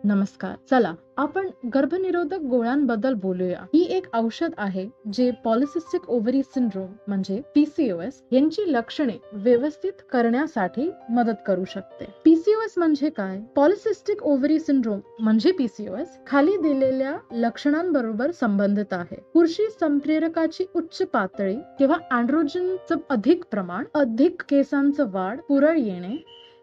नमस्कार. चला आपण गर्भनिरोधक गोळ्यांबद्दल बोलूया. ही एक औषध आहे जे पॉलिसिस्टिक ओव्हरी सिंड्रोम म्हणजे PCOS यांची लक्षणे व्यवस्थित करण्यासाठी मदत करू शकते. PCOS म्हणजे काय? पॉलिसिस्टिक ओव्हरी सिंड्रोम म्हणजे PCOS खाली दिलेल्या लक्षणांबरोबर संबंधित आहे. पुरुषी संप्रेरकाची उच्च पातळी किंवा अँड्रोजनचं अधिक प्रमाण, अधिक केसांचं वाढ, पुरळ येणे,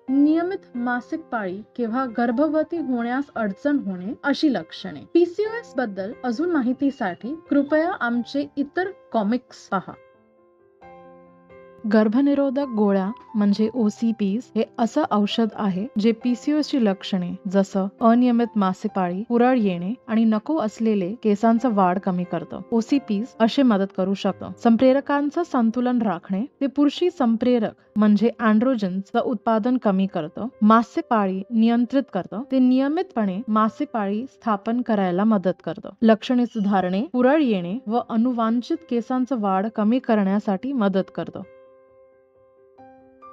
नियमित मासिक पाळी किंवा गर्भवती होण्यास अडचण होणे अशी लक्षणे. PCOS बद्दल अजून माहितीसाठी कृपया आमचे इतर कॉमिक्स पहा. गर्भनिरोधक गोळ्या म्हणजे OCPs हे असं औषध आहे जे PCOS ची लक्षणे जसं अनियमित मासिक पाळी, पुरळ येणे आणि नको असलेले केसांचं वाढ कमी करतं. OCPs असे मदत करू शकतं. संप्रेरकांचं संतुलन राखणे, ते पुरुषी संप्रेरक म्हणजे अँड्रोजनचं उत्पादन कमी करतं. मासिक पाळी नियंत्रित करतं, ते नियमितपणे मासिक पाळी स्थापन करायला मदत करतं. लक्षणे सुधारणे, पुरळ येणे व अनुवांछित केसांचं वाढ कमी करण्यासाठी मदत करतं.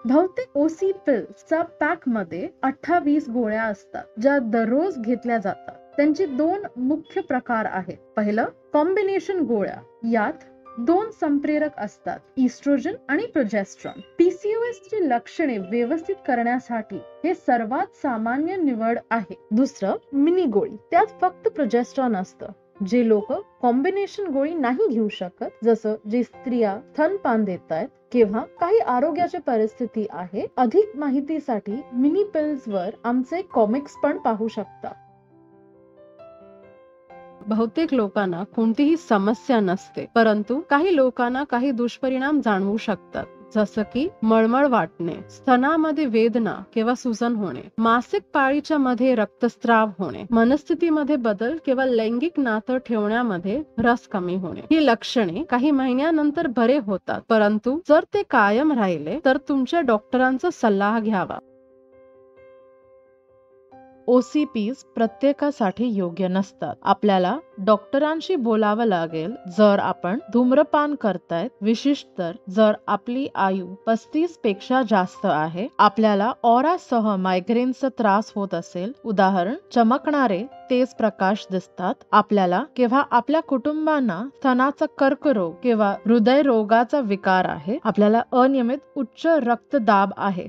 बहुतेक OC पिल्सच्या पॅक मध्ये 28 गोळ्या असतात, ज्या दररोज घेतल्या जातात. त्यांचे 2 मुख्य प्रकार आहेत. पहिलं कॉम्बिनेशन गोळ्या. यात 2 संप्रेरक असतात, इस्ट्रोजन आणि प्रोजेस्टेरॉन. PCOS ची लक्षणे व्यवस्थित करण्यासाठी हे सर्वात सामान्य निवड आहे. दुसरं मिनी गोळी. त्यात फक्त प्रोजेस्टेरॉन असतं. जे लोक कॉम्बिनेशन गोळी नाही घेऊ शकत, जसं जे स्त्रिया स्तनपान देत आहेत किंवा काही आरोग्याची परिस्थिती आहे, अधिक माहितीसाठी मिनी पिल्स वर आमचे कॉमिक्स पण पाहू शकता. बहुतेक लोकांना कोणतीही समस्या नसते, परंतु काही लोकांना काही दुष्परिणाम जाणवू शकतात, जसं की मळमळ वाटणे, स्तनामध्ये वेदना किंवा सुजन होणे, मासिक पाळीच्या मध्ये रक्तस्राव होणे, मनस्थितीमध्ये बदल किंवा लैंगिक नातं ठेवण्यामध्ये रस कमी होणे. ही लक्षणे काही महिन्यानंतर बरे होतात, परंतु जर ते कायम राहिले तर तुमच्या डॉक्टरांचा सल्ला घ्यावा. OCPs प्रत्येकासाठी योग्य नसतात. आपल्याला डॉक्टरांशी बोलावं लागेल जर आपण धूम्रपान करतायत, विशेषतः जर आपली आयु 35 पेक्षा जास्त आहे, आपल्याला ऑरा सह मायग्रेनचा त्रास होत असेल, उदाहरण चमकणारे तेज प्रकाश दिसतात, आपल्याला किंवा आपल्या कुटुंबांना स्तनाचा कर्करोग किंवा हृदयरोगाचा विकार आहे, आपल्याला अनियमित उच्च रक्तदाब आहे.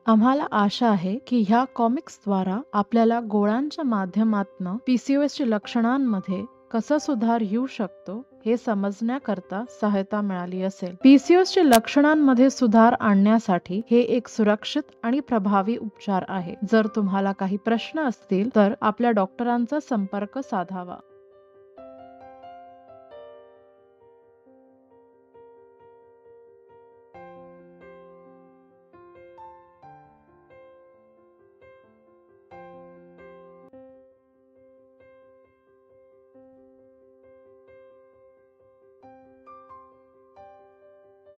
आम्हाला आशा आहे की ह्या कॉमिक्सद्वारा आपल्याला गोळ्यांच्या माध्यमातून PCOS च्या लक्षणांमध्ये कसा सुधार येऊ शकतो हे समजण्याकरता सहायता मिळाली असेल. PCOS च्या लक्षणांमध्ये सुधार आणण्यासाठी हे एक सुरक्षित आणि प्रभावी उपचार आहे. जर तुम्हाला काही प्रश्न असतील तर आपल्या डॉक्टरांचा संपर्क साधावा.